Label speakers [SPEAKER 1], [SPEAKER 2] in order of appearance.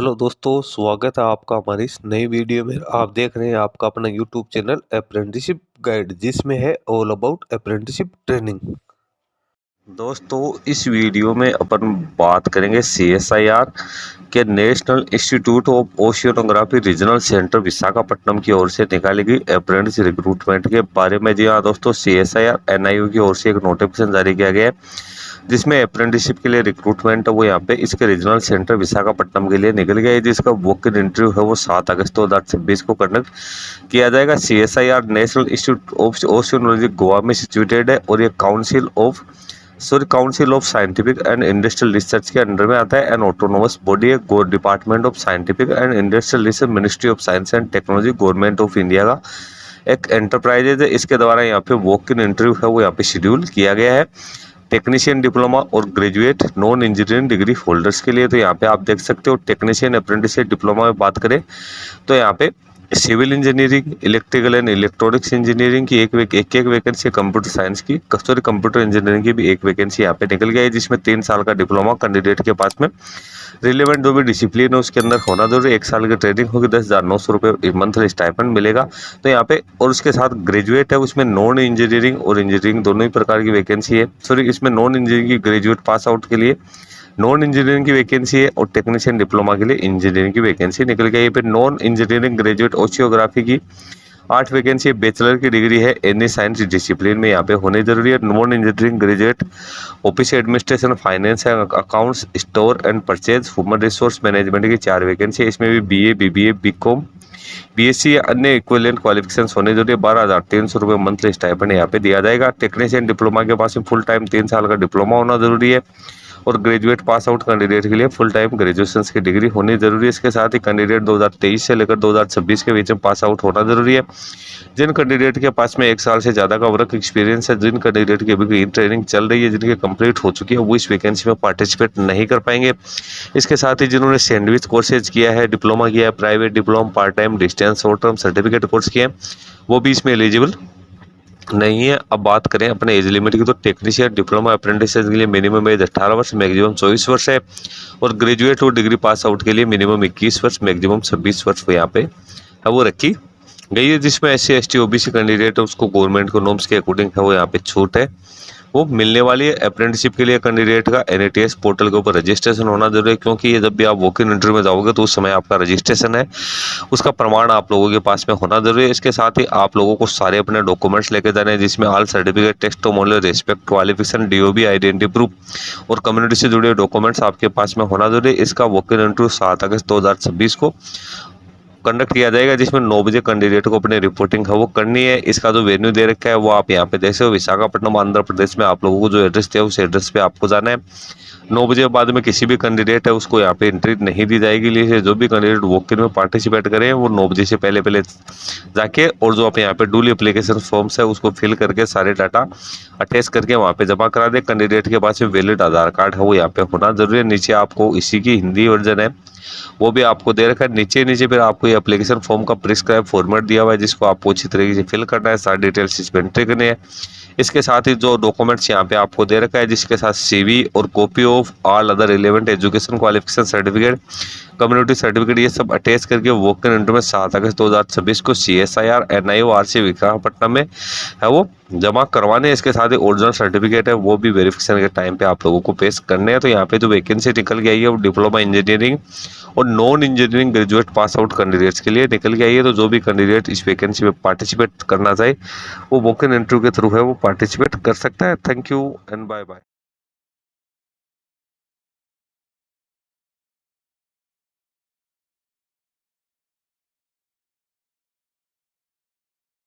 [SPEAKER 1] Hello दोस्तों, स्वागत है आपका हमारी इस नई वीडियो में। आप देख रहे हैं आपका अपना यूट्यूब चैनल अप्रेंटिसशिप गाइड, जिसमें है ऑल अबाउट अप्रेंटिसशिप ट्रेनिंग। दोस्तों, इस वीडियो में अपन बात करेंगे CSIR के national institute of ओशियोनोग्राफी regional centre Visakhapatnam की ओर से निकाली गई अप्रेंटिस रिक्रूटमेंट के बारे में। जी हाँ दोस्तों, CSIR NIU की ओर से एक नोटिफिकेशन जारी किया गया है जिसमें अप्रेंटिसशिप के लिए रिक्रूटमेंट है वो यहाँ पे इसके रीजनल सेंटर विशाखापट्टनम के लिए निकल गया है, जिसका वॉक इन इंटरव्यू है वो 7 अगस्त 2026 को कंडक्ट किया जाएगा। CSIR national institute of oceanology Goa में सिचुएटेड है और ये council of scientific and industrial research के अंडर में आता है। एन ऑटोनोमस बॉडी है, department of scientific and industrial research, ministry of science and technology, government of India का एक एंटरप्राइजेज है। इसके द्वारा यहाँ पे वॉक इन इंटरव्यू है वो यहाँ पे शेड्यूल किया गया है टेक्नीशियन, डिप्लोमा और graduate non engineering degree holders के लिए। तो यहाँ पे आप देख सकते हो टेक्नीशियन, अप्रेंटिस, डिप्लोमा में बात करें तो यहाँ पे civil engineering, electrical and electronics engineering की एक वैकेंसी है, कंप्यूटर साइंस की कंप्यूटर इंजीनियरिंग की भी एक वैकेंसी यहाँ पे निकल गया है, जिसमें 3 साल का डिप्लोमा कैंडिडेट के पास में रिलेवेंट जो भी डिसिप्लिन है उसके अंदर होना जरूरी। 1 साल की ट्रेनिंग होगी, 10,900 रुपये मंथली स्टाइपेंड मिलेगा। तो यहाँ पे और उसके साथ ग्रेजुएट है, उसमें नॉन इंजीनियरिंग और इंजीनियरिंग दोनों ही प्रकार की वैकेंसी है। सॉरी, इसमें नॉन इंजीनियरिंग की ग्रेजुएट पास आउट के लिए नॉन इंजीनियरिंग की वैकेंसी है और टेक्नीशियन डिप्लोमा के लिए इंजीनियरिंग की वैकेंसी निकल गई है। फिर नॉन इंजीनियरिंग ग्रेजुएट ओशियोग्राफी की 8 वैकेंसी, बैचलर की डिग्री है एनी साइंस डिसिप्लिन में यहाँ पे होनी जरूरी है। Non engineering graduate office administration, finance and accounts, store and purchase, human resource management की 4 वैकेंसी है। इसमें भी BA, BBA, BCom, BSc या अन्य इक्विवेलेंट क्वालिफिकेशन होने जरूरी है। 12,300 रुपये मंथली स्टाइपेंड यहाँ पे दिया जाएगा। टेक्नीशियन डिप्लोमा के पास में फुल टाइम 3 साल का डिप्लोमा होना जरूरी है और ग्रेजुएट पास आउट कैंडिडेट के लिए फुल टाइम ग्रेजुएशन की डिग्री होनी जरूरी है। इसके साथ ही कैंडिडेट 2023 से लेकर 2026 के बीच में पास आउट होना जरूरी है। जिन कैंडिडेट के पास में 1 साल से ज़्यादा का वर्क एक्सपीरियंस है, जिन कैंडिडेट की अभी ट्रेनिंग चल रही है, जिनकी कंप्लीट हो चुकी है, वो इस वैकेंसी में पार्टिसिपेट नहीं कर पाएंगे। इसके साथ ही जिन्होंने सैंडविच कोर्सेज किया है, डिप्लोमा किया है, private diploma, part time, distance, short term certificate course किए हैं, वो भी इसमें एलिजिबल नहीं है। अब बात करें अपने एज लिमिट की, तो टेक्नीशियन डिप्लोमा अप्रेंटिस के लिए मिनिमम एज 18 वर्ष, मैक्सिमम 24 वर्ष है और ग्रेजुएट और डिग्री पास आउट के लिए मिनिमम 21 वर्ष, मैक्सिमम 26 वर्ष यहाँ पे है वो रखी गई है। जिसमें SC, ST, OBC कैंडिडेट है उसको गवर्नमेंट को नॉर्म्स के अकॉर्डिंग है वो यहाँ पे छूट है वो मिलने वाली है। अप्रेंटिसशिप के लिए कैंडिडेट का NATS पोर्टल के ऊपर रजिस्ट्रेशन होना जरूरी है, क्योंकि ये जब भी आप वॉक इन इंटरव्यू में जाओगे तो उस समय आपका रजिस्ट्रेशन है उसका प्रमाण आप लोगों के पास में होना जरूरी है। इसके साथ ही आप लोगों को सारे अपने डॉक्यूमेंट्स लेके जाने हैं, जिसमें all certificate, test model, respect, qualification, DOB, identity proof और कम्युनिटी से जुड़े डॉक्यूमेंट्स आपके पास में होना जरूरी है। इसका वॉक इन इंटरव्यू 7 अगस्त 2026 को कंडक्ट किया जाएगा, जिसमें 9 बजे कैंडिडेट को अपनी रिपोर्टिंग है वो करनी है। इसका जो वेन्यू दे रखा है वो आप यहाँ पे देख सकते हो, विशाखापट्टनम आंध्र प्रदेश में। आप लोगों को जो एड्रेस दिया उस एड्रेस पे आपको जाना है। 9 बजे बाद में किसी भी कैंडिडेट है उसको यहाँ पे एंट्री नहीं दी जाएगी, इसलिए जो भी कैंडिडेट वॉक इन में पार्टिसिपेट करें वो 9 बजे से पहले जाके और जो आप यहाँ पे डूल एप्लीकेशन फॉर्म्स है उसको फिल करके सारे डाटा अटैच करके वहाँ पे जमा करा दे। कैंडिडेट के पास में वैलिड आधार कार्ड है वो यहाँ पे होना जरूरी है। नीचे आपको इसी की हिंदी वर्जन है वो भी आपको दे रखा है। नीचे फिर आपको ये एप्लीकेशन फॉर्म का प्रिस्क्राइब फॉर्मेट दिया हुआ है, जिसको आपको अच्छी तरीके से फिल करना है, सारी डिटेल्स इसमें एंट्री करनी है। इसके साथ ही जो डॉक्यूमेंट्स यहाँ पे आपको दे रखा है, जिसके साथ CV और copy of all other relevant education qualification certificate, community certificate, ये सब अटैच करके वॉक इन इंटरव्यू में 7 अगस्त 2026 को CSIR NIU RC विशाखापट्टनम में है वो जमा करवाने। इसके साथ ही ओरिजिनल सर्टिफिकेट है वो भी वेरिफिकेशन के टाइम पे आप लोगों को पेश करने हैं। तो यहाँ पे जो वैकेंसी निकल के आई है वो डिप्लोमा इंजीनियरिंग और non engineering graduate pass out candidates के लिए निकल के आई है। तो जो भी कैंडिडेट इस वैकेंसी में पार्टिसिपेट करना चाहे वो वॉक इन इंटरव्यू के थ्रू है वो पार्टिसिपेट कर सकता है। Thank you and bye bye.